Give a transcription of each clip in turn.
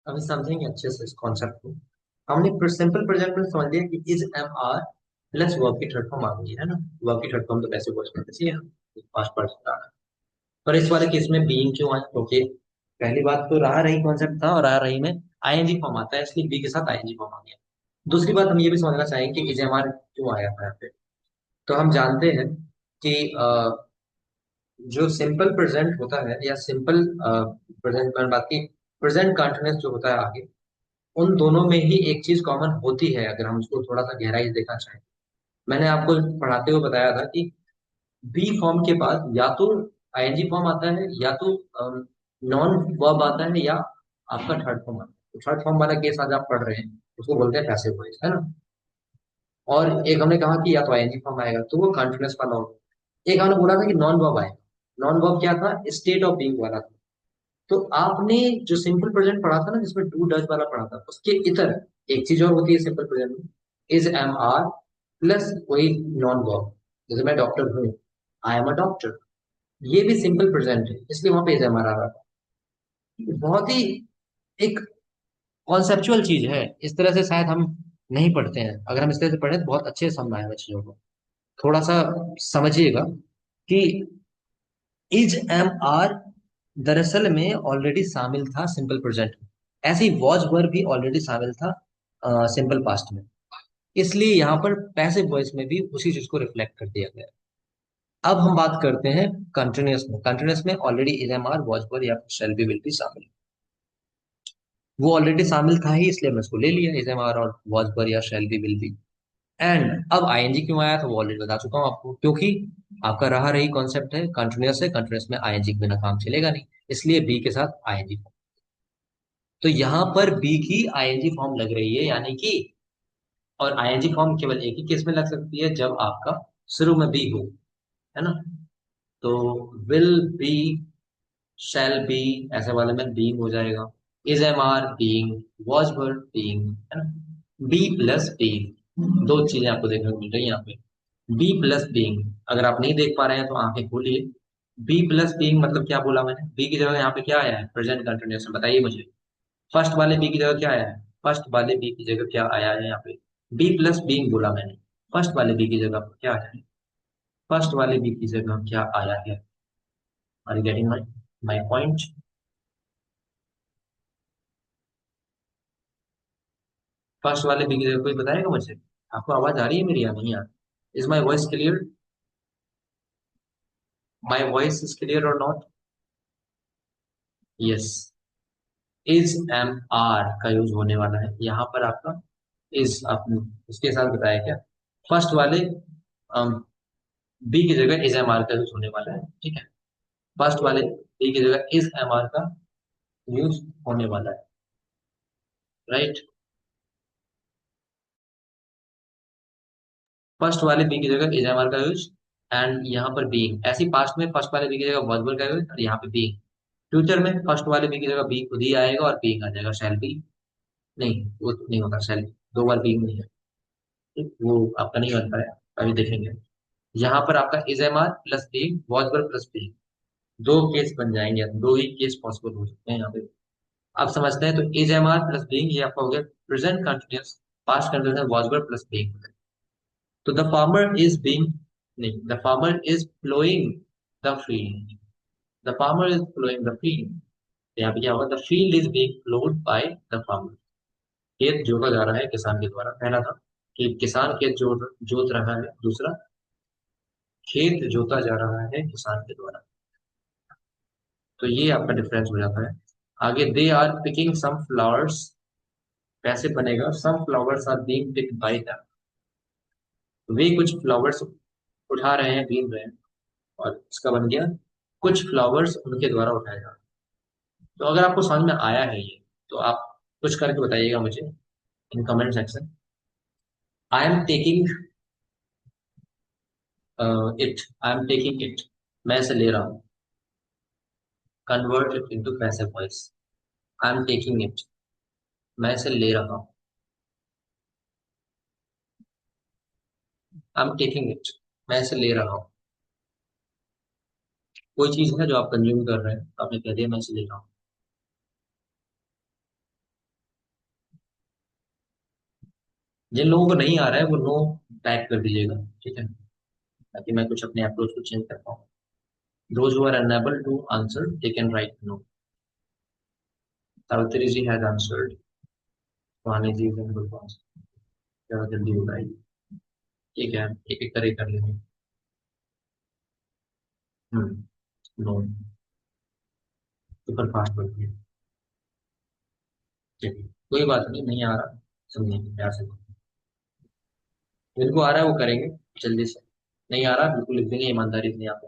अभी समझेंगे अच्छे से इस कॉन्सेप्ट को। हमने सिंपल प्रेजेंट में समझ लिया कि is M are plus verb की थर्ड फॉर्म आ गई है ना। वर्ब की थर्ड फॉर्म तो कैसे बोल सकते चाहिए पास्ट पार्ट। पर इस वाले केस में बीइंग क्यों आया, क्योंकि पहली बात तो रहा रही कॉन्सेप्ट था, और रहा रही में आईएनजी फॉर्म आता है, इसलिए बी के साथ आईएनजी फॉर्म आ गया। दूसरी बात हम ये भी समझना चाहेंगे कि इजेमआर क्यों आया था यहाँ पे। तो हम जानते हैं कि जो सिंपल प्रेजेंट होता है या सिंपल प्रेजेंट में बात की, प्रेजेंट कंटिन्यूअस जो होता है आगे, उन दोनों में ही एक चीज कॉमन होती है अगर हम उसको थोड़ा सा गहराई से देखना चाहें। मैंने आपको पढ़ाते हुए बताया था कि बी फॉर्म के बाद या तो आईएनजी फॉर्म आता है, या तो नॉन वर्ब आता है, या आपका थर्ड फॉर्म आता है। तो थर्ड फॉर्म वाला केस आज आप पढ़ रहे हैं उसको बोलते हैं पैसिव वॉइस, है ना। और एक हमने कहा कि या तो आईएनजी फॉर्म आएगा तो वो कॉन्टिन्यूअस वाला होगा। एक हमने बोला था कि नॉन वर्ब आएगा। नॉन वर्ब क्या था, स्टेट ऑफ बीइंग वाला था। तो आपने जो सिंपल प्रेजेंट पढ़ा था ना, जिसमें डू डज वाला पढ़ा था, उसके इतर एक चीज और होती है सिंपल प्रेजेंट में, इज एम आर प्लस वही नॉन वर्ब। जैसे मैं डॉक्टर हूँ, आई एम अ डॉक्टर, ये भी सिंपल प्रेजेंट है, इसलिए वहां पे इज एम आर आ रहा था। बहुत ही एक कॉन्सेप्चुअल चीज है, इस तरह से शायद हम नहीं पढ़ते हैं। अगर हम इस तरह से पढ़े तो बहुत अच्छे से समझ आएगा चीजों को। थोड़ा सा समझिएगा कि इज एम आर दरअसल में ऑलरेडी शामिल था सिंपल प्रेजेंट में, ऐसे ही वॉज वर भी ऑलरेडी शामिल था सिंपल पास्ट में। इसलिए यहाँ पर पैसिव वॉइस में भी उसी चीज को रिफ्लेक्ट कर दिया गया है। अब हम बात करते हैं कंटिन्यूअस में। कंटिन्यूअस में already is M are was were या शेल बी विल बी शामिल। वो ऑलरेडी शामिल था ही, इसलिए हमने उसको ले लिया इज एम आर और वॉज वर या shall B will be. And अब आईएनजी क्यों आया था वो ऑलरेडी बता चुका हूँ आपको, क्योंकि आपका रहा रही कॉन्सेप्ट है कंटिन्यूअस है, कंटिन्यूअस में आईएनजी के बिना काम चलेगा नहीं, इसलिए बी के साथ आईएनजी फॉर्म। तो यहाँ पर बी की आईएनजी फॉर्म लग रही है, यानी कि, और आईएनजी फॉर्म केवल एक ही केस में लग सकती है, जब आपका शुरू में बी हो, है ना। तो विल बी, शैल बी, ऐसे वाले में बीइंग हो जाएगा। Is M are being, was were being, है ना। बी प्लस बीइंग, दो चीजें आपको देखने को मिल रही है यहाँ पे। बी प्लस बीइंग, अगर आप नहीं देख पा रहे हैं तो आंखें खोलिए। बी प्लस बीइंग मतलब क्या बोला मैंने, बी की जगह यहाँ पे क्या आया है, प्रेजेंट कंटिन्यूअस में, बताइए मुझे। फर्स्ट वाले बी की जगह क्या आया है, फर्स्ट वाले बी की जगह क्या आया है यहाँ पे, बी प्लस बीइंग बोला मैंने। फर्स्ट वाले बी की जगह क्या आया है, फर्स्ट वाले बी की जगह क्या आया है। Are you getting my point. First वाले बी की जगह कोई बताएगा मुझे। आपको आवाज आ रही है मेरी या नहीं यार। Is my voice clear, my voice is clear और not. Yes, is M R का यूज होने वाला है यहाँ पर आपका। इज आपने उसके साथ बताया क्या, फर्स्ट वाले बी की जगह इज एम आर का यूज होने वाला है, ठीक है। फर्स्ट वाले बी की जगह इज एम आर का यूज होने वाला है, राइट। फर्स्ट वाले बी की जगह इज एम आर का यूज, एंड यहाँ पर बीइंग, ऐसी पास्ट में फर्स्ट वाले बी की जगह वर्बल का यूज, और यहाँ पे बीइंग। फ्यूचर में फर्स्ट वाले बी की जगह बी खुद ही आएगा और बीइंग आ जाएगा, शैल बी। नहीं, वो तो नहीं होता, शैल दो बार बीइंग नहीं है, ठीक, वो आपका नहीं बनता है। अभी देखेंगे। यहाँ पर आपका is M are plus being, was were plus being, दो केस बन जाएंगे, दो ही केस पॉसिबल हो सकते हैं यहाँ पे। आप समझते हैं, तो is M are plus being ये आपका हो गया present continuous, past continuous was were plus being. तो द फार्मर इज बीइंग, नहीं, the farmer is ploughing the field, the farmer is ploughing the field. यहाँ पे क्या होगा, the field is being ploughed by the farmer. खेत जोता जा रहा है किसान के द्वारा, पहला था कि किसान खेत जोत जोत रहा है, दूसरा खेत जोता जा रहा है किसान के द्वारा। तो ये आपका डिफरेंस हो जाता है। आगे they are picking some flowers, कैसे बनेगा, some flowers are being picked by them. वे कुछ फ्लावर्स उठा रहे हैं, बीन रहे हैं, और इसका बन गया कुछ फ्लावर्स उनके द्वारा उठाए जा रहे हैं। तो अगर आपको समझ में आया है ये, तो आप कुछ करके बताइएगा मुझे in comment section. I am taking it, I am taking it, मैं इसे ले रहा हूँ। Convert it into passive voice, I am taking it, मैं इसे ले रहा हूँ। आई एम टेकिंग इट, मैं इसे ले रहा हूँ। कोई चीज है जो आप कंज्यूम कर रहे हैं, आपने कह दिया मैं इसे ले रहा हूँ। जिन लोगों को नहीं आ रहा है वो नो टाइप कर दीजिएगा, ठीक है, ताकि मैं कुछ अपने अप्रोच को चेंज कर पाऊँ। Those who are unable to answer they can write no. Savitri ji has answered. Suhani ji is in good answer. जरा जल्दी बताइए। ठीक है, एक एक करके कर लेंगे। नो। सुपर फास्ट बढ़िए। चलिए कोई बात नहीं, नहीं आ रहा समझेंगे प्यार से। जिनको आ रहा है वो करेंगे जल्दी से। नहीं आ रहा बिल्कुल लिख देंगे ईमानदारी से यहाँ पे।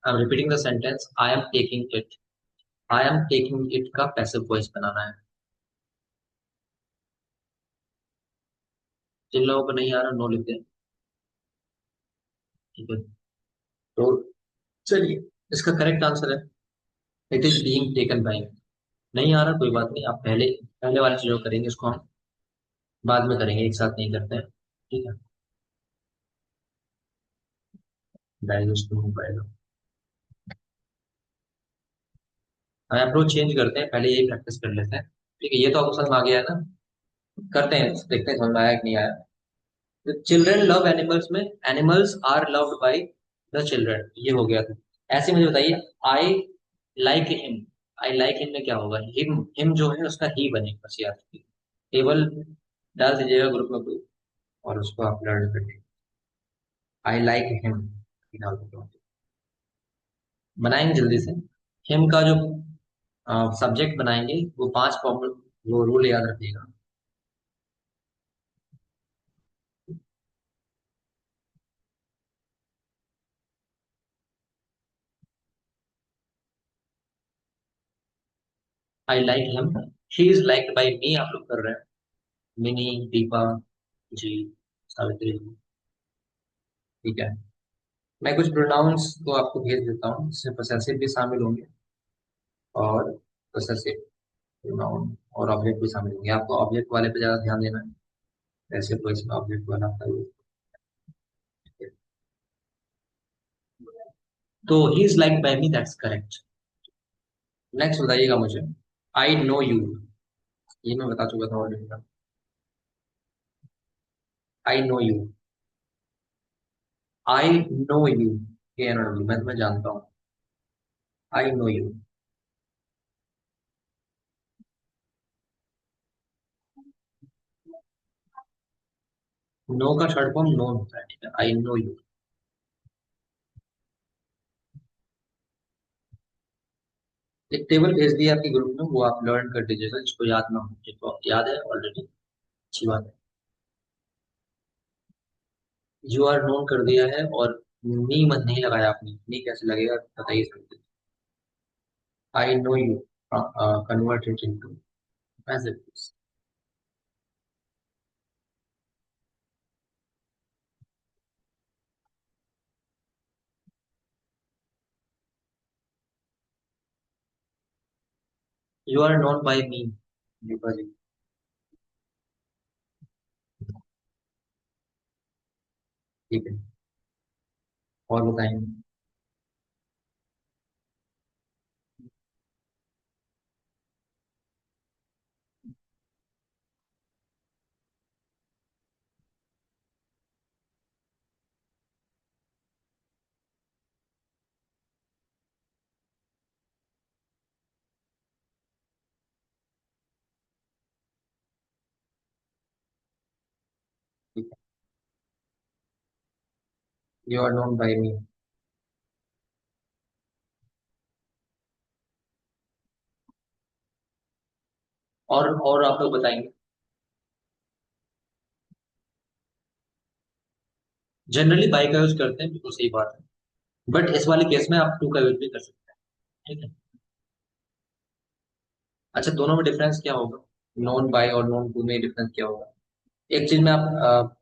I am repeating the sentence, I am taking it. I am taking it का पैसिव वॉइस बनाना है। जिन लोगों को नहीं आ रहा नो लिख दें, ठीक है। तो चलिए, इसका करेक्ट आंसर है it is being taken by. नहीं आ रहा कोई बात नहीं, आप पहले पहले वाले से जो करेंगे इसको हम बाद में करेंगे, एक साथ नहीं करते हैं, ठीक है। डाइजेस्ट नहीं हो पाएगा। हम अप्रोच चेंज करते हैं, पहले यही प्रैक्टिस कर लेते हैं, ठीक है। ये तो आपको समझ में आ गया है ना। करते हैं, देखते हैं समझ में आया कि नहीं आया। चिल्ड्रन लव एनिमल्स में animals are loved by the children, ये हो गया था। ऐसे मुझे बताइए, I like him. I like him में क्या होगा, हिम जो है उसका ही बनेगा, बस याद रखिए। टेबल डाल दीजिएगा ग्रुप में कोई, और उसको आप लर्न करिए। आई लाइक हिम डाल दीजिएगा। बनाएंगे जल्दी से। हिम का जो सब्जेक्ट बनाएंगे वो पांच फॉर्मूल, वो रूल याद रखिएगा। I like him, she is liked by me, आप लोग कर रहे हैं। मिनी, दीपा जी, सावित्री जी, ठीक है। मैं कुछ प्रोनाउंस तो आपको भेज देता हूँ, जिसमें पोसेसिव भी शामिल होंगे और पोसेसिव प्रोनाउन और ऑब्जेक्ट भी शामिल होंगे। आपको ऑब्जेक्ट वाले पे ज्यादा ध्यान देना है, ऐसे तो इसमें ऑब्जेक्ट वाला आपका use है। तो he is like by me, that's correct. Next बताइएगा मुझे, आई नो यू। ये मैं बता चुका था already. I know you. I know you, ये मैं तुम्हें जानता हूँ। आई नो यू। नो का शॉर्ट फॉर्म नोन होता है, ठीक है। आई नो यू। एक टेबल भेज दिया आपके ग्रुप में, वो आप लर्न कर दीजिएगा, जिसको याद ना हो, जिसको आपको याद है ऑलरेडी, अच्छी बात है। यू आर नोन कर दिया है, और नी मत नहीं लगाया आपने, नी कैसे लगेगा बताइए सकते। I know you convert it into passive. You are known by me, Deepa ji, ठीक है। और बताएंगे। ठीक है, you are known by me. और आप लोग बताएंगे। जनरली बाई का यूज करते हैं, बिल्कुल सही बात है, बट इस वाले केस में आप टू का यूज भी कर सकते हैं, ठीक है। अच्छा, दोनों में डिफरेंस क्या होगा, नॉन बाय और नॉन टू में डिफरेंस क्या होगा। एक चीज में आप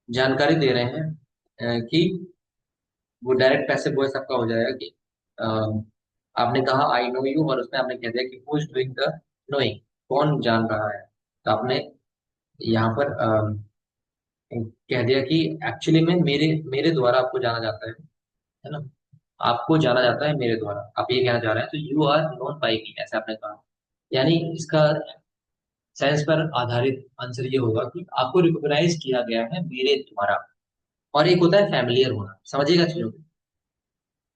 जानकारी दे रहे हैं कि वो डायरेक्ट पैसिव वॉइस आपका हो जाएगा कि अ, आपने कहा आई नो यू, और उसमें आपने कह दिया कि who is doing the knowing, कौन जान रहा है। तो आपने यहाँ पर कह दिया कि एक्चुअली में मेरे मेरे द्वारा आपको जाना जाता है ना। आपको जाना जाता है मेरे द्वारा, आप ये कहना चाह रहे हैं, तो यू आर नोन बाई मी, ऐसे आपने कहा। यानी इसका सेंस पर आधारित आंसर ये होगा कि आपको रिकॉग्नाइज किया गया है मेरे द्वारा। और एक होता है फैमिलियर होना, समझिएगा चीजों को।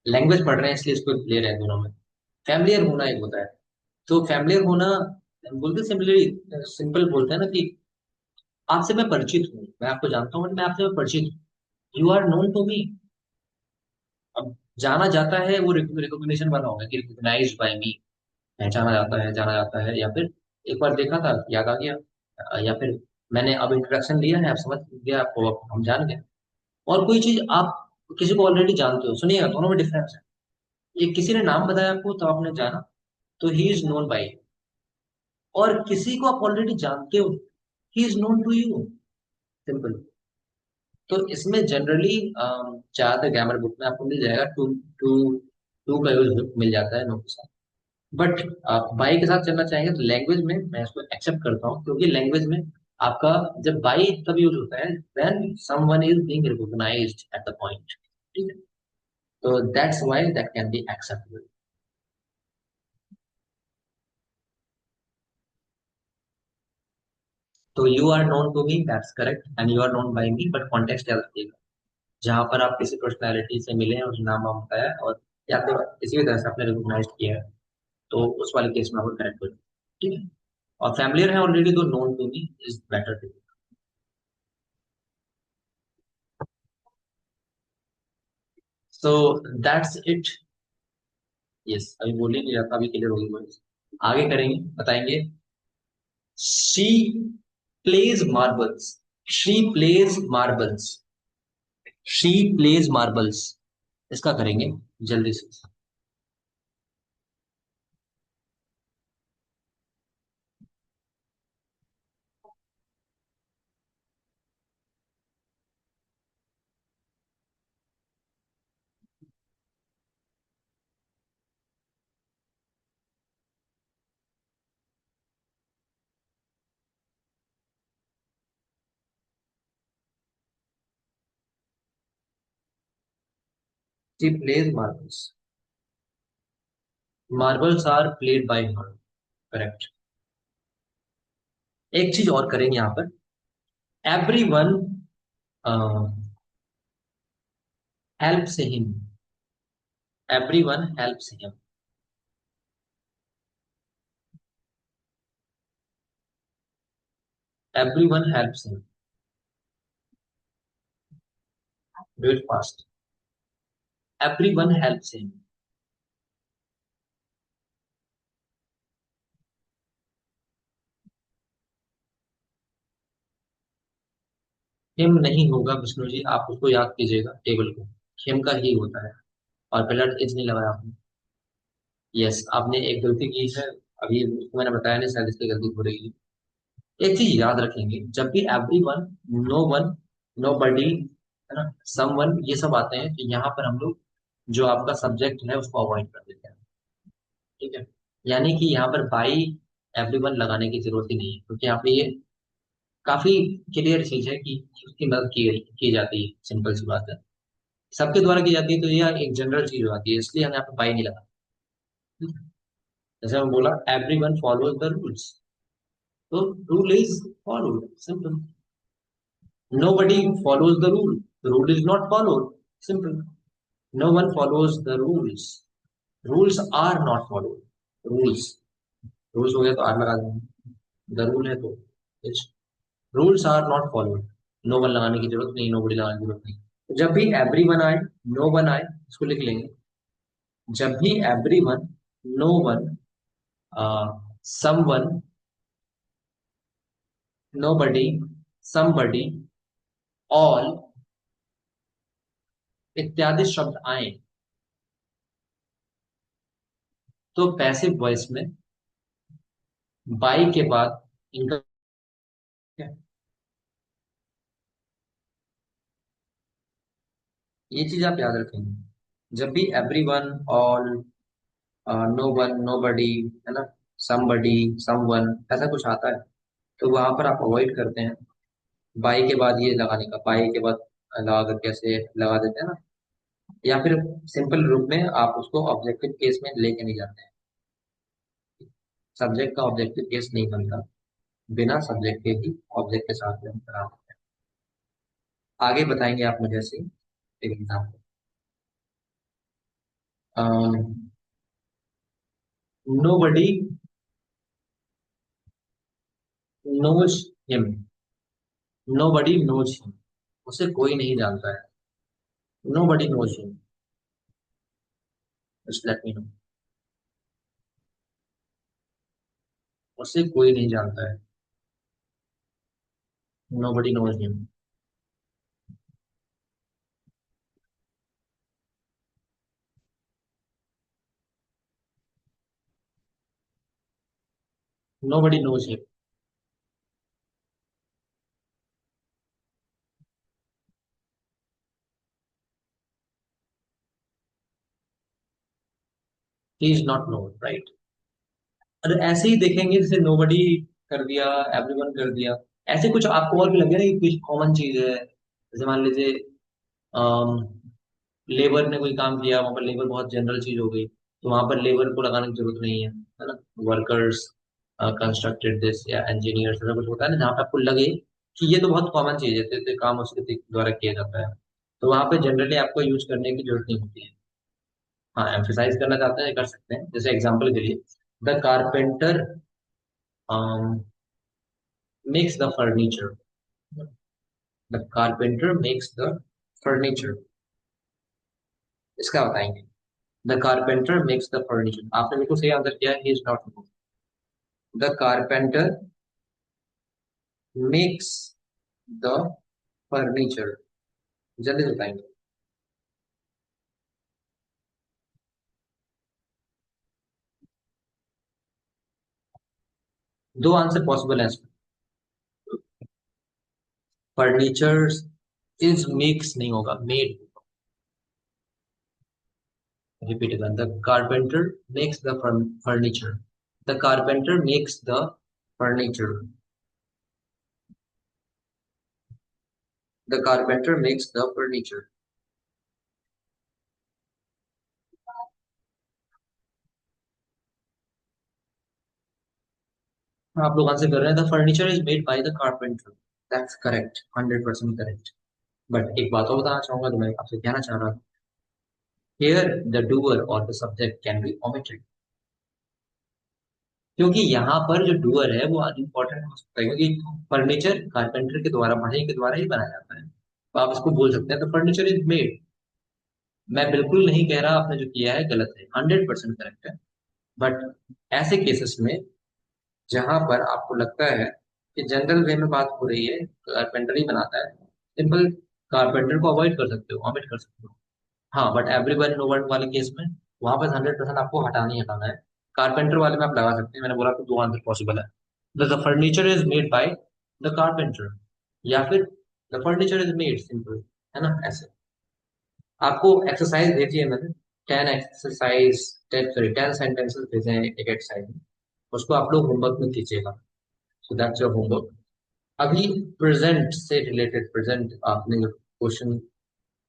लैंग्वेज पढ़ रहे हैं इसलिए इसको ले रहे हैं दोनों में। फैमिलियर होना एक होता है। तो फैमिलियर होना बोलते सिंपली, सिंपल बोलते हैं ना कि आपसे मैं परिचित हूँ, मैं आपको जानता हूँ, मैं आपसे मैं परिचित हूँ। You are known to me. अब जाना जाता है वो रिकॉग्निशन वाला होगा कि रिकॉग्नाइज बाय मी, पहचाना जाता है, जाना जाता है, या फिर एक बार देखा था याद आ गया, या फिर मैंने अब इंट्रोडक्शन लिया है, आप समझ गए, आपको अब हम जान गए। और कोई चीज आप किसी को ऑलरेडी जानते हो, सुनिएगा दोनों में डिफरेंस है। ये किसी ने नाम बताया आपको तो आपने जाना, तो ही इज नोन बाय। और किसी को आप ऑलरेडी जानते हो, he is known to you. Simple. तो इसमें जनरली ज्यादातर ग्रामर बुक में आपको मिल जाएगा टू, टू, टू का यूज मिल जाता है नो के साथ। बट आप बाई के साथ चलना चाहेंगे तो लैंग्वेज में मैं इसको एक्सेप्ट करता हूँ, क्योंकि लैंग्वेज में आपका जब बाई तब यूज होता है when someone is being recognised at the point. ठीक है। तो that's why that can be acceptable. तो you are known to me, that's correct, and you are known by me, but context याद रखिएगा। जहां पर आप किसी पर्सनैलिटी से मिले हैं और नाम वाम बताया और या तो किसी भी तरह से आपने रिकॉग्नाइज किया है, तो उस वाले केस में आपको करेक्ट हो जाए। ठीक है। और फैमिलियर है ऑलरेडी तो known to me is better to. So that's it. Yes, अभी बोल ही नहीं जाता, अभी क्लियर होगी वॉइस। आगे करेंगे, बताएंगे। She plays marbles. She plays marbles. She plays marbles, इसका करेंगे जल्दी से। She plays marbles. Marbles are played by her. Correct. एक चीज और करेंगे यहाँ पर। Every one helps him. Every one helps him. Every one helps him. Do it fast. Every one helps him. Him नहीं होगा विष्णु जी, आप उसको याद कीजिएगा टेबल को। हिम का ही होता है। और पहले इज नहीं लगाया आपने। यस, आपने एक गलती की है। अभी उसको मैंने बताया नहीं, शायद इसकी गलती हो रही है। एक चीज याद रखेंगे, जब भी everyone, no one, nobody, है ना, सम वन, ये सब आते हैं तो यहाँ पर हम लोग जो आपका सब्जेक्ट है उसको अवॉइड कर देते हैं। ठीक है। यानी कि यहाँ पर बाई एवरी वन लगाने की जरूरत ही नहीं है, क्योंकि यहाँ पे ये काफी क्लियर चीज है कि उसकी मदद की जाती है। सिंपल सी बात है, सबके द्वारा की जाती है, तो यह एक जनरल चीज हो जाती है, इसलिए हम यहाँ पे बाई नहीं लगा। जैसे मैं बोला everyone follows the rules, तो rule is followed, simple. Nobody follows the rule is not followed, simple. No one follows the rules are not followed. Rules, rules हो गया तो आर लगा देंगे, द रूल है तो rules are not followed. No one लगाने की जरूरत नहीं, नो बडी लगाने की जरूरत नहीं। तो जब भी एवरी वन आए, नो वन आए, इसको लिख लेंगे। जब भी एवरी वन, नो वन, सम वन, नो बडी, समबडी, ऑल इत्यादि शब्द आए, तो पैसिव वॉइस में बाई के बाद इनका, ये चीज आप याद रखेंगे। जब भी everyone, all, no one, nobody, है ना, समबडी, समवन, ऐसा कुछ आता है, तो वहां पर आप अवॉइड करते हैं बाई के बाद ये लगाने का। बाई के बाद लगा करके ऐसे लगा देते हैं ना, या फिर सिंपल रूप में आप उसको ऑब्जेक्टिव केस में लेके नहीं जाते हैं। सब्जेक्ट का ऑब्जेक्टिव केस नहीं बनता। बिना सब्जेक्ट के ही ऑब्जेक्ट के साथ में हम करा सकते हैं। आगे बताएंगे आप मुझे ऐसे ही एक example. Nobody knows him. Nobody knows him, उसे कोई नहीं जानता है। Nobody knows him, just let me know. उसे कोई नहीं जानता है। Nobody knows him. Nobody knows him. He is not known, right. अगर ऐसे ही देखेंगे जैसे नो बडी कर दिया, एवरीवन कर दिया, ऐसे कुछ आपको और भी लगे ना कि कुछ कॉमन चीज है। जैसे मान लीजिए लेबर ने कोई काम किया, वहां पर लेबर बहुत जनरल चीज हो गई, तो वहां पर लेबर को लगाने की जरूरत नहीं है ना। वर्कर्स कंस्ट्रक्टेड दिस, या इंजीनियर्स, ऐसा कुछ होता है ना जहाँ पे आपको लगे कि ये तो बहुत कॉमन चीज है, तो ये काम उसके द्वारा किया जाता है, तो वहां पे जनरली आपको यूज करने की जरूरत नहीं होती है। हाँ, एम्फेसाइज करना चाहते हैं कर सकते हैं, जैसे एग्जाम्पल के लिए the carpenter makes the furniture. The carpenter makes the furniture, इसका बताएंगे। The carpenter makes the furniture, आपने बिल्कुल सही आंसर किया, ही is not. The carpenter makes the furniture, जल्दी बताएंगे। दो आंसर पॉसिबल है इसमें। फर्नीचर इज मेक्स नहीं होगा, made. Repeat again, the carpenter makes the furniture. The carpenter makes the furniture. The carpenter makes the furniture. आप लोग आंसर कर रहे हैं, the furniture is made by the carpenter. That's correct, 100% correct. But एक बात और बताना चाहूंगा, तो मैं आपसे कहना चाह रहा हूँ, हियर द डूअर और the subject can be omitted, क्योंकि यहाँ पर जो डूअर है वो अनइम्पोर्टेंट हो सकता है, क्योंकि फर्नीचर कारपेंटर के द्वारा, बढ़ई के द्वारा ही बनाया जाता है, तो आप इसको बोल सकते हैं तो फर्नीचर इज मेड। मैं बिल्कुल नहीं कह रहा आपने जो किया है गलत है, 100% करेक्ट है। बट ऐसे केसेस में जहां पर आपको लगता है कि जनरल वे में बात हो रही है, कारपेंटर ही बनाता है, सिंपल कारपेंटर को अवॉइड कर सकते हो, ऑमिट कर सकते हो। हाँ, बट एवरीवन नो वर्ड वाले केस में वहां पर 100% आपको हटाना ही हटाना है। कारपेंटर वाले में आप लगा सकते हैं, मैंने बोला तो दो आंसर पॉसिबल है। The furniture is made by the carpenter, या फिर the furniture is made, simple, है ना ऐसे। आपको एक्सरसाइज भेजी है मैंने, 10 एक्सरसाइज, 10 सॉरी 10 सेंटेंसेस भेजे हैं एक एक्सरसाइज में, उसको आप लोग होमवर्क में कीजिएगा। So that's your homework. अभी प्रेजेंट से रिलेटेड, प्रेजेंट आपने जो क्वेश्चन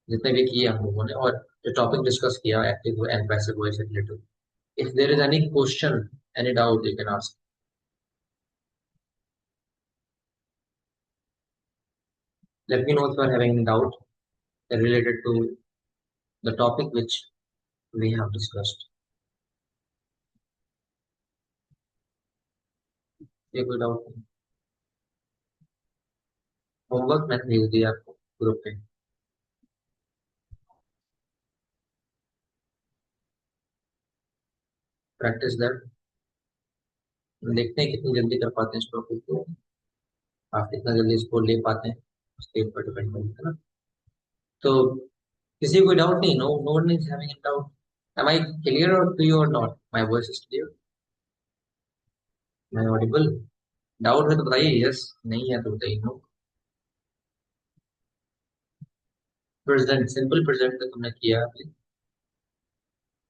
जितने भी किए हम लोगों ने, और जो टॉपिक डिस्कस किया एक्टिव एंड पैसिव वॉइस से related, if there is any question, any doubt, you can ask. Let me know if you are having any doubt related to the topic which we have discussed. ये कोई doubt नहीं? Homework मैंने भेज दिया आपको group पे। Practice that, देखते हैं कितनी जल्दी कर पाते हैं इस टॉपिक को, आप कितना जल्दी इसको ले पाते हैं, उसके ऊपर डिपेंड करता है ना। तो किसी को कोई डाउट नहीं? No, no one is having any doubt. Am I clear और टू यू और not? My voice is clear? मैं ऑडिबल? डाउट है तो बताइए यस, नहीं है तो बताइए नो। प्रेजेंट, सिंपल प्रेजेंट तक हमने किया है अभी।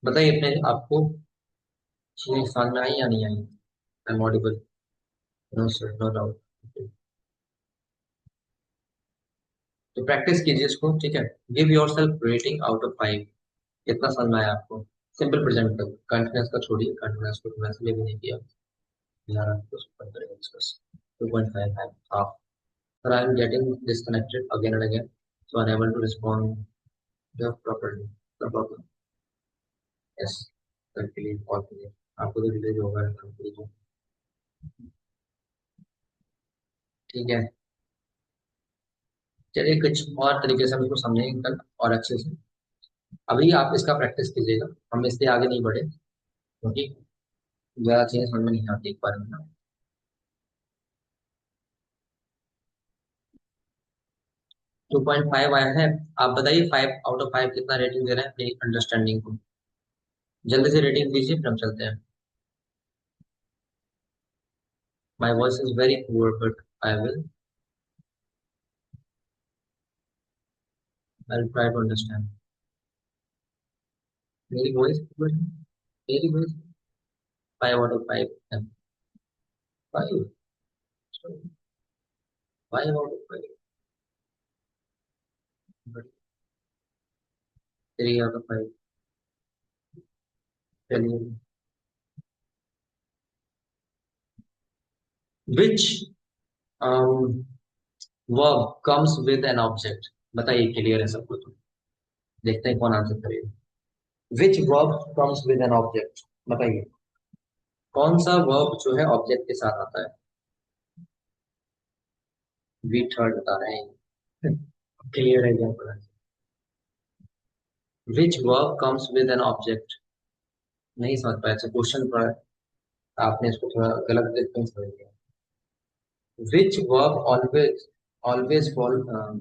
बताइए अपने आपको चीजें समझ में आई या नहीं आई? I am audible? No sir, no doubt. तो प्रैक्टिस कीजिए इसको, ठीक है। Give yourself rating out of 5, कितना समझ में आया आपको? सिंपल प्रेजेंट तक, कंटिन्यूस का छोड़िए, कंटिन्यूस को तो वैसे भी नहीं किया, यार आपको सुपर करेगा discuss. 2.5 half. Sir, I am getting disconnected again and again, so unable to respond the properly. The problem. Yes, sir के लिए कॉल कीजिए. आपको तो डिले होगा काम कीजिए. ठीक है. चलिए कुछ और तरीके से हम इसको समझेंगे कल और अच्छे से. अभी आप इसका प्रैक्टिस कीजिएगा. हम इससे आगे नहीं बढ़े क्योंकि ज्यादा चीजें समझ में नहीं आती एक बार में ना. 2.5 आया है. आप बताइए 5 आउट ऑफ 5 कितना रेटिंग दे रहे हैं अपनी अंडरस्टैंडिंग को. जल्दी से रेटिंग दीजिए फिर हम चलते हैं. My voice is very poor but I will try to understand. मेरी वॉइस मेरी voice 5 out of 5. 5. 5 out of 5. 3 out of 5. चलिए. Which verb comes with an object. बताइए क्लियर है सबको तो. देखते हैं कौन आंसर करेगा. Which verb comes with an object. बताइए कौन सा वर्ब जो है ऑब्जेक्ट के साथ आता है. वी थर्ड बता रहे हैं. क्लियर है क्या पता. Which verb comes with an object. नहीं समझ पाया. अच्छा क्वेश्चन पढ़ा है. आपने इसको थोड़ा गलत तरीके से समझ लिया. Which verb always follow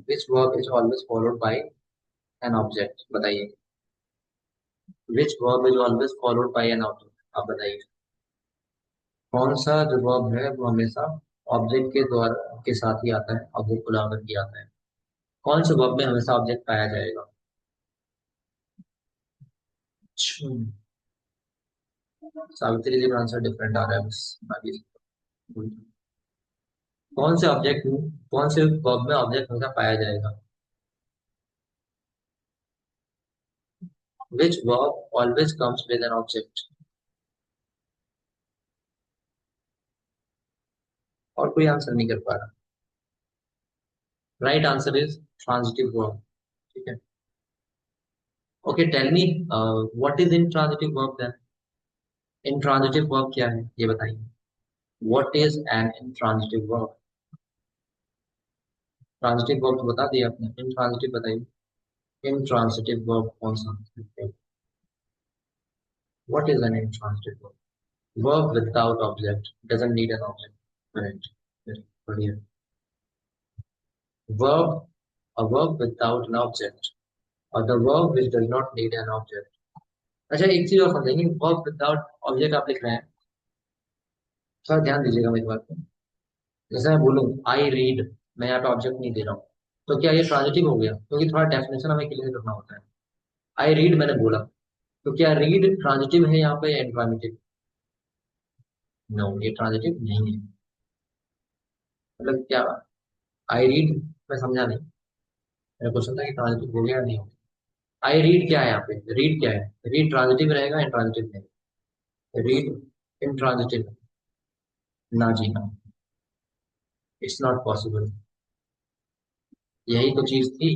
which verb is always followed by an object. बताइए which verb is always followed by an object. आप बताइए कौन सा जो वर्ब है वो हमेशा ऑब्जेक्ट के द्वारा के साथ ही आता है. ऑब्जेक्ट को ला करके आता है. कौन से वर्ब में हमेशा ऑब्जेक्ट पाया जाएगा. अच्छा, सावित्री जी का आंसर डिफरेंट आ रहा है बस. बाकी कौन से ऑब्जेक्ट कौन से वर्ब में ऑब्जेक्ट हमेशा पाया जाएगा. Which verb always comes with an object. और कोई आंसर नहीं कर पा रहा. Right answer is transitive verb. ठीक है. Okay tell me what is intransitive verb then. Intransitive verb क्या है ये बताइए. What is an intransitive verb. Transitive verb तो बता दिया आपने. इंट्रांजिटिव बताइए. इंट्रांजिटिव वर्ब कौन सा. What is an intransitive verb. Verb without object doesn't need an object. Correct. बढ़िया. वर्ब a verb without an object or the verb which does not need an object. अच्छा एक चीज और समझेंगे. वर्ब विदाउट ऑब्जेक्ट आप लिख रहे हैं. सर ध्यान दीजिएगा मेरी बात पे. जैसे मैं बोलूँ आई रीड. मैं यहाँ पे ऑब्जेक्ट नहीं दे रहा हूँ. तो क्या ये ट्रांजिटिव हो गया क्योंकि थोड़ा डेफिनेशन हमें क्लियर करना होता है. आई रीड मैंने बोला. तो क्या रीड ट्रांजिटिव है यहाँ पे या इंट्रांजिटिव. नो ये ट्रांजिटिव नहीं है. मतलब क्या. आई रीड मैं समझा नहीं. मेरा क्वेश्चन था कि ट्रांजिटिव हो गया या नहीं हो गया. आई रीड क्या है यहाँ पे. रीड क्या है. रीड ट्रांजिटिव रहेगा इंट्रांजिटिव नहीं. Read intransitive. ना जी ना. It's not possible. यही तो चीज थी.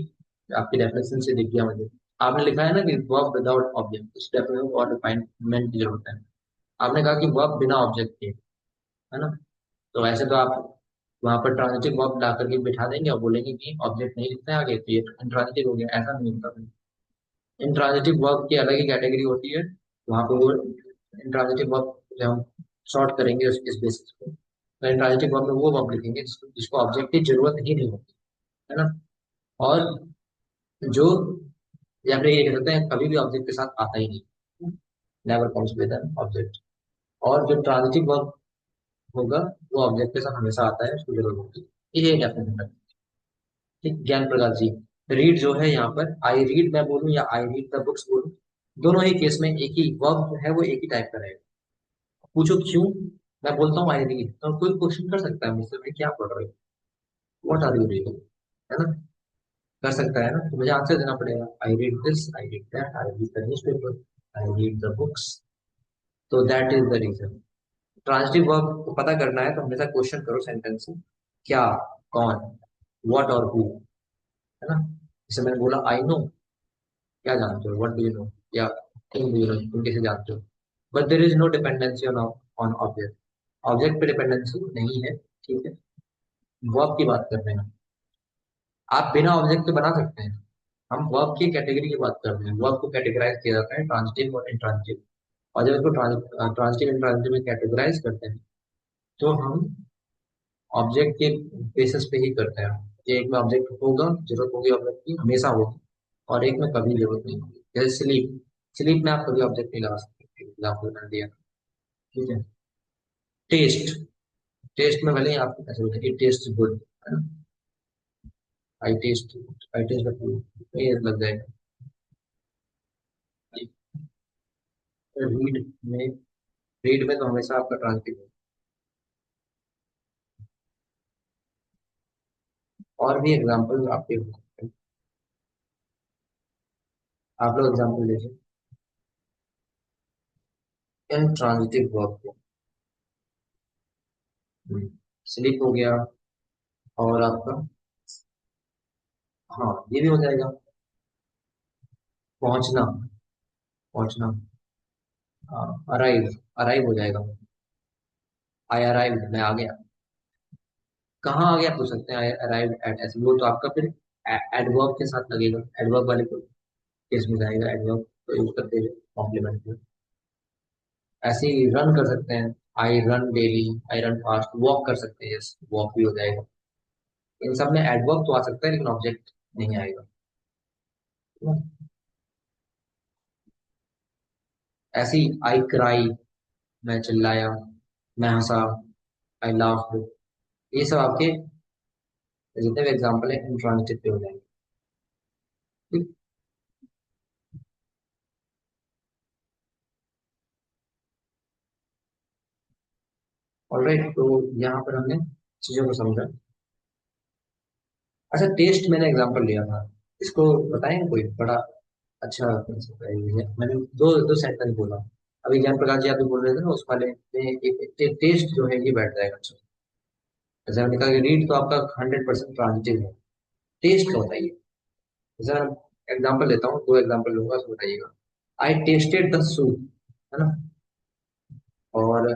आपकी डेफिनेशन से दिख गया मुझे. आपने लिखा है ना कि वर्ब विदाउट ऑब्जेक्ट. इस डेफिनेशन को और डिफाइनमेंट की जरूरत है. आपने कहा कि वर्ब बिना ऑब्जेक्ट के है ना. तो ऐसे तो आप वहां पर ट्रांजिटिव वर्ब ला करके बिठा देंगे और बोलेंगे कि ऑब्जेक्ट नहीं लिखना है आगे तो ये इंट्रांजिटिव हो गया. ऐसा नहीं होता. इंट्रांजिटिव वर्ब की अलग ही कैटेगरी होती है. वहां पे वो इंट्रांजिटिव वर्ब जो हम शॉर्ट करेंगे इस बेसिस पे. तो इंट्रांजिटिव वर्ब में वो वर्ब लिखेंगे जिसको ऑब्जेक्ट की जरूरत ही नहीं होती है ना. और जो या फिर ये कह सकते हैं कभी भी ऑब्जेक्ट के साथ आता ही नहीं. Never comes with an object. और जो ट्रांजिटिव वर्ब होगा वो ऑब्जेक्ट के साथ हमेशा आता है उसको जरूरत होती है. ये डेफिनेशन है. ठीक. ज्ञान प्रकाश जी. रीड जो है यहाँ पर आई रीड मैं बोलूँ या आई रीड द बुक्स बोलूँ दोनों ही केस में एक ही वर्ब जो है वो एक ही टाइप का रहेगा. पूछो क्यों. मैं बोलता हूँ आई रीड तो कोई क्वेश्चन कर सकता है मुझसे भाई क्या पढ़ रहे हो. What are you reading. है ना. कर सकता है ना. तो मुझे आंसर देना पड़ेगा. I read this I read that I read the newspaper I read the books. तो that is the reason. Transitive verb को पता करना है तो हमेशा क्वेश्चन करो सेंटेंस से, क्या, कौन, व्हाट और हु, है ना। जैसे मैंने बोला आई नो, क्या जानते हो, व्हाट डू यू नो, या तुम डू यू नो, तुम कैसे जानते हो। But there is no dependency on on object, object पे डिपेंडेंसी नहीं है, ठीक है। वर्ब की बात कर रहे हैं, आप बिना ऑब्जेक्ट के बना सकते हैं। हम वर्ब की कैटेगरी की बात कर रहे हैं, वर्ब को कैटेगराइज किया जाता है ट्रांजिटिव और इंट्रांजिटिव, और जब इसको ट्रांजिटिव इंट्रांजिटिव में कैटेगराइज करते हैं तो हम ऑब्जेक्ट के बेसिस पे ही करते हैं। एक में ऑब्जेक्ट होगा, जरूरत होगी ऑब्जेक्ट की, हमेशा होगी, और एक में कभी जरूरत नहीं होगी। जैसे स्लीप, स्लीप में आप कभी ऑब्जेक्ट नहीं लगा सकते, एग्जाम्पल मैंने दिया, ठीक है। टेस्ट, टेस्ट में भले ही आपको कैसे बोलते हैं, टेस्ट गुड, है ना। आई टेस्ट, आई टेस्ट फूड, ये लग जाएगा। रीड में, रीड में तो हमेशा आपका ट्रांसलेट, और भी एग्जाम्पल आपके हो सकते हैं। आप लोग एग्जाम्पल लीजिए इंट्रांजिटिव वर्ब को। स्लीप हो गया, और आपका, हाँ ये भी हो जाएगा, पहुंचना, पहुंचना, अराइव, अराइव हो जाएगा, आई अराइव, मैं आ गया। कहाँ आ गया पूछ सकते हैं, आई अराइव एट, ऐसे वो तो आपका फिर एडवर्ब के साथ लगेगा, एडवर्ब वाले को केस में जाएगा, एडवर्ब तो यूज करते हैं कॉम्प्लीमेंट में। ऐसे ही रन कर सकते हैं, I run daily, I run fast, walk कर सकते हैं, यस वॉक भी हो जाएगा। इन सब में एडवर्ब तो आ सकता है लेकिन ऑब्जेक्ट नहीं आएगा, ठीक है? ऐसे ही आई क्राई, मैं चिल्लाया, मैं हंसा, आई लाफ, ये सब आपके जितने भी एग्जाम्पल है इंट्रांजिटिव पे हो जाएंगे, ठीक। ऑलराइट, तो यहाँ पर हमने चीजों को समझा। अच्छा, टेस्ट मैंने एग्जांपल लिया था, इसको बताएंगे कोई बड़ा अच्छा concept है ये। मैंने दो दो सेंटेंस बोला, अभी ज्ञान प्रकाश जी आप भी बोल रहे थे ना, उस वाले में एक टेस्ट जो है ये बैठ जाएगा अच्छा। जैसे हमने कहा कि रीड तो आपका 100% ट्रांजिटिव है, टेस्ट का बताइए। जैसे मैं एग्जाम्पल लेता हूँ, दो एग्जाम्पल लूंगा, उसको बताइएगा। आई टेस्टेड द सूप, है ना, और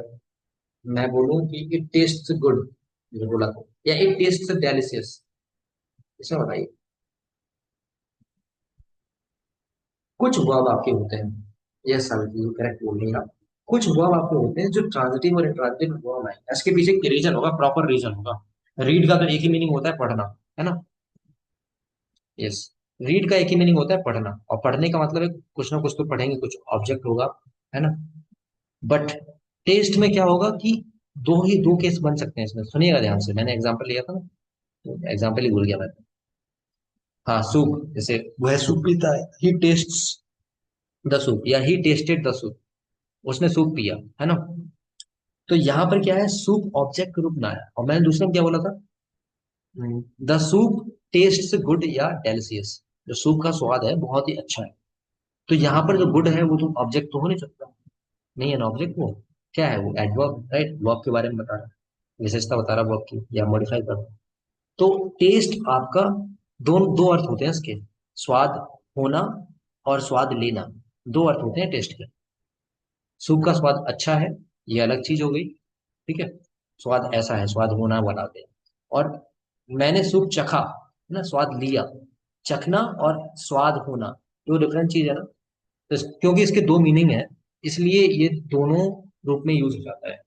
मैं बोलूँ कि इट टेस्ट गुड, जो बोला था, या इट टेस्ट डेलिशियस, इसे बताइए। कुछ वर्ब आपके होते हैं, यस सावित्री करेक्ट बोल रही हैं आप। कुछ वर्ब आपके होते हैं जो ट्रांजिटिव और इंट्रांजिटिव वर्ब है, इसके पीछे एक रीजन होगा, प्रॉपर रीजन होगा। रीड का तो एक ही मीनिंग होता है, पढ़ना, है ना। यस, रीड का एक ही मीनिंग होता है, पढ़ना, और पढ़ने का मतलब है कुछ ना कुछ तो पढ़ेंगे, कुछ ऑब्जेक्ट होगा, है ना। बट टेस्ट में क्या होगा कि दो केस बन सकते हैं इसमें, सुनिएगा ध्यान से, मैंने एग्जांपल लिया था ना, एग्जांपल ही भूल गया मैं। हाँ सूप, जैसे वह सूप पीता है, ही टेस्ट्स द सूप, या ही टेस्टेड द सूप, उसने सूप पिया, है ना। तो यहाँ पर क्या है, सूप ऑब्जेक्ट के रूप में आया, और मैंने दूसरे में क्या बोला था, द सूप टेस्ट गुड या डेलिशियस, जो सूप का स्वाद है बहुत ही अच्छा है। तो यहाँ पर जो गुड है वो तो ऑब्जेक्ट तो हो नहीं सकता, नहीं है ना ऑब्जेक्ट, वो क्या है, वो एडवर्ब, राइट, वर्ब के बारे में बता रहा है, विशेषता बता रहा है वर्ब की, या मॉडिफाई कर रहा है। तो टेस्ट आपका, दो अर्थ होते हैं इसके, स्वाद होना और स्वाद लेना, दो अर्थ होते हैं टेस्ट के। सूप का स्वाद अच्छा है, ये अलग चीज हो गई, ठीक है, स्वाद ऐसा है, स्वाद होना वाला दे। और मैंने सूप चखा, है ना, स्वाद लिया, चखना और स्वाद होना, दो डिफरेंट चीज है ना। तो क्योंकि इसके दो मीनिंग है, इसलिए ये दोनों रूप में यूज हो जाता है।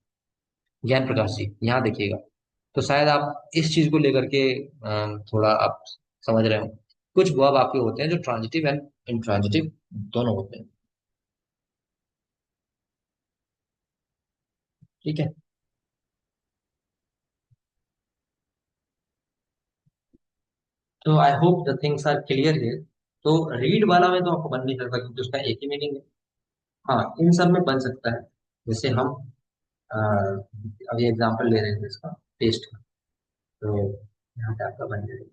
ज्ञान प्रकाश जी यहाँ देखिएगा, तो शायद आप इस चीज को लेकर के थोड़ा आप समझ रहे हो। कुछ वर्ब आपके होते हैं जो ट्रांजिटिव एंड इंट्रांजिटिव दोनों होते हैं, ठीक है। तो I hope the things are clear here. तो रीड वाला में तो आपको बन नहीं सकता क्योंकि उसका एक ही मीनिंग है। हाँ, इन सब में बन सकता है, जैसे हम अभी एग्जांपल ले रहे थे इसका, टेस्ट का, तो यहाँ पे आपका बन जाएगा।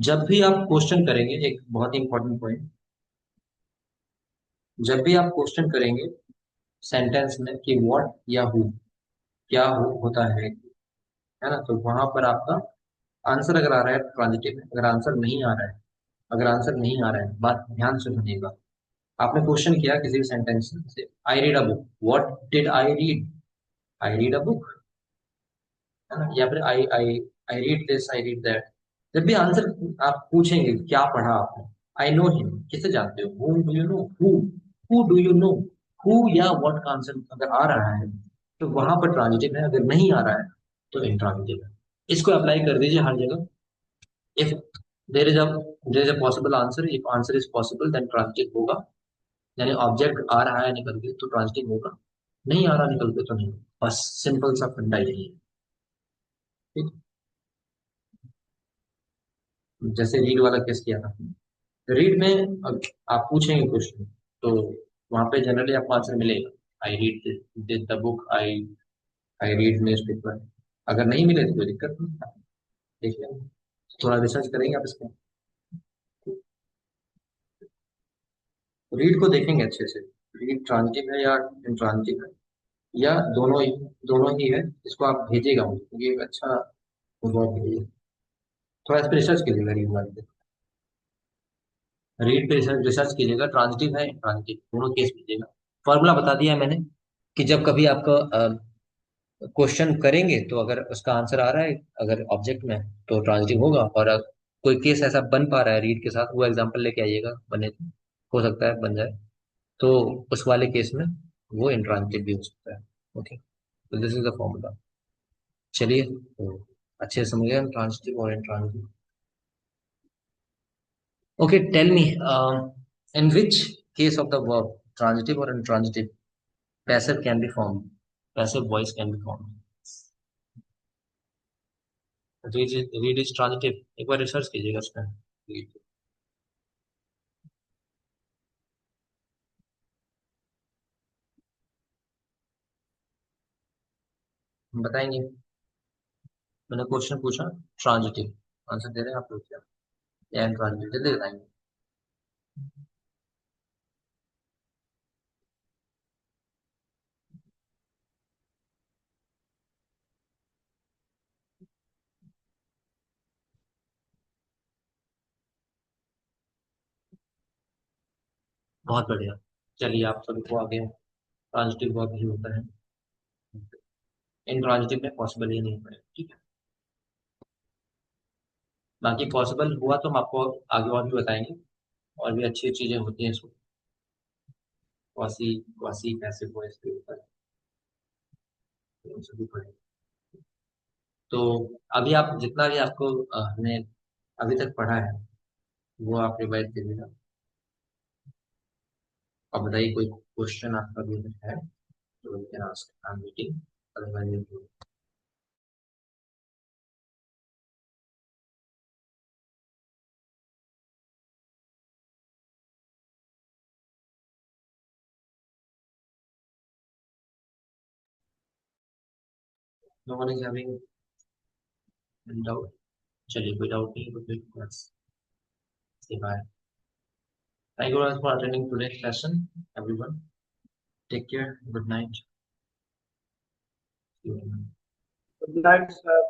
जब भी आप क्वेश्चन करेंगे, एक बहुत ही इंपॉर्टेंट पॉइंट, जब भी आप क्वेश्चन करेंगे सेंटेंस में कि व्हाट या हु, क्या होता है ना, तो वहां पर आपका आंसर अगर आ रहा है ट्रांजिटिव में, अगर आंसर नहीं आ रहा है, अगर आंसर नहीं आ रहा है, बात ध्यान से सुनिएगा। आपने क्वेश्चन किया किसी भी सेंटेंस से, I read a book, what did I read, I read a book, है ना, या फिर I I I read this, I read that. जब भी आंसर आप पूछेंगे क्या पढ़ा आपने, आई नो हिम, किसे जानते हो, whom do you know, who do you know, who या what का आंसर अगर आ रहा है तो वहां पर ट्रांजिटिव है, अगर नहीं आ रहा है तो इंट्रांजिटिव है। इसको अप्लाई कर दीजिए हर जगह। If there is a there is a possible answer, if answer is possible then transitive होगा, यानी ऑब्जेक्ट आ रहा है निकल के तो ट्रांजिटिव होगा, नहीं आ रहा निकल के तो नहीं। बस सिंपल सा फंडा यही है। ठीक। जैसे रीड वाला केस किया था, रीड में अब आप पूछेंगे क्वेश्चन तो वहां पे जनरली आपको आंसर मिलेगा, आई read this the book, I read newspaper. अगर नहीं मिले तो कोई दिक्कत नहीं है, देखिए थोड़ा रिसर्च करेंगे आप इसको। रीड को देखेंगे अच्छे से, रीड ट्रांजिटिव है या इंट्रांजिटिव है, या दोनों ही है। इसको आप भेजिएगा मुझे, क्योंकि एक अच्छा जवाब भेजिए। थोड़ा इस पर रिसर्च कीजिएगा, रीड वाले पे, रीड पे रिसर्च रिसर्च कीजिएगा, ट्रांजिटिव है इंट्रांजिटिव दोनों केस भेजिएगा। फॉर्मूला बता दिया है मैंने कि जब कभी आपको क्वेश्चन करेंगे तो अगर उसका आंसर आ रहा है, अगर ऑब्जेक्ट में, तो ट्रांजिटिव होगा, और अगर कोई केस ऐसा बन पा रहा है रीड के साथ, वो एग्जांपल लेके आइएगा, बने तो हो सकता है बन जाए, तो उस वाले केस में वो इंट्रांजिटिव भी हो सकता है। ओके, तो दिस इज द फॉर्मूला। चलिए, तो अच्छे से समझिए ट्रांजिटिव और intransitive. Okay, tell me, in which case of the verb, transitive और intransitive, passive can be form, passive voice can be form. Read is transitive, एक बार रिसर्च कीजिएगा उसमें। बताएंगे, मैंने क्वेश्चन पूछा ट्रांजिटिव, आंसर दे रहे हैं आप लोग क्या, या ट्रांजिटिव, जल्दी बताएंगे। बहुत बढ़िया। चलिए, आप सबको आगे ट्रांजिटिव वर्ब ही होता है, इन ट्रांजिटिव में पॉसिबल ही नहीं है। ठीक है, बाकी पॉसिबल हुआ तो हम आपको आगे और भी बताएंगे, और भी अच्छी चीजें होती हैं इसको, क्वासी क्वासी पैसिव वॉइस के ऊपर, तो उन सभी पढ़ेंगे। तो अभी आप जितना भी आपको हमने अभी तक पढ़ा है वो आप रिवाइज करिएगा। अब बताइए, कोई क्वेश्चन आपका भी है तो you can ask, I am waiting, otherwise no one is having doubt. चलिए, कोई डाउट नहीं, तो फिर बस bye. Thank you for attending today's session everyone, take care, good night. Good night, sir.